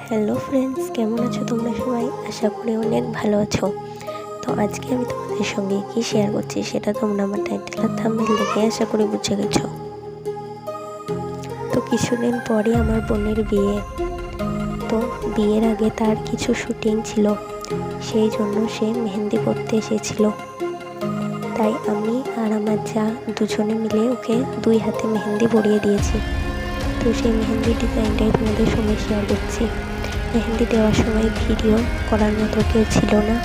Hello friends, কেমন আছো তোমরা সবাই? আশা করি অনেক ভালো আছো। তো আজকে আমি তোমাদের সঙ্গে কি শেয়ার করছি সেটা তোমরা আমার টাইটেল আর থাম্বনেল দেখে আশা করি বুঝে গেছো। তো কিছুদিন পরে আমার বোনের বিয়ে। তো বিয়ের আগে তার কিছু শুটিং ছিল, সেই জন্য সে মেহেন্দি পরতে এসেছিল। তাই আমি আর আমার যা দুজনে মিলে ওকে 2 হাতে মেহেন্দি পরিয়ে দিয়েছি। তো সেই মেহেন্দি ডিজাইনটাই তোমাদের সঙ্গে শেয়ার করছি। মেহেন্দি দেওয়ার সময় ভিডিও করার মতো কেউ ছিল না,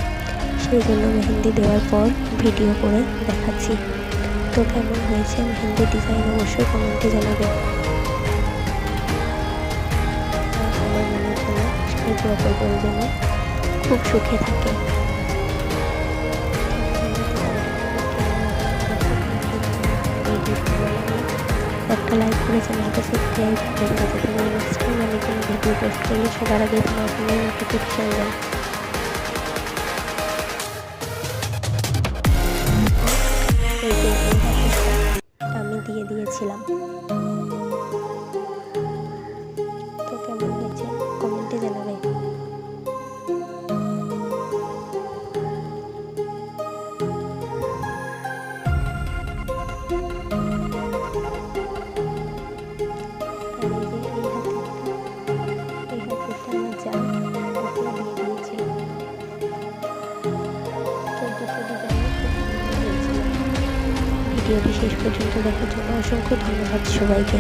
সেই জন্য মেহেন্দি দেওয়ার পর ভিডিও করে দেখাচ্ছি। তো কেমন হয়েছে মেহেন্দি ডিজাইন অবশ্যই কমেন্টে জানাবে। আমার মনের জন্য সবাই দোয়া করবে, ওর জন্য খুব সুখে থাকে। একটা লাইক করে চ্যানেলটা সাবস্ক্রাইব করে দেবে, যাতে করে নেক্সট টাইম আমি কোনো ভিডিও পোস্ট করলে সবার আগে তোমার ফোনে নোটিফিকেশন দেয়। এই যে আমি দিয়ে দিয়েছিলাম। তো কেমন হয়েছে কমেন্টে জানাবে। ভিডিওটি শেষ পর্যন্ত দেখার জন্য অসংখ্য ধন্যবাদ সবাইকে।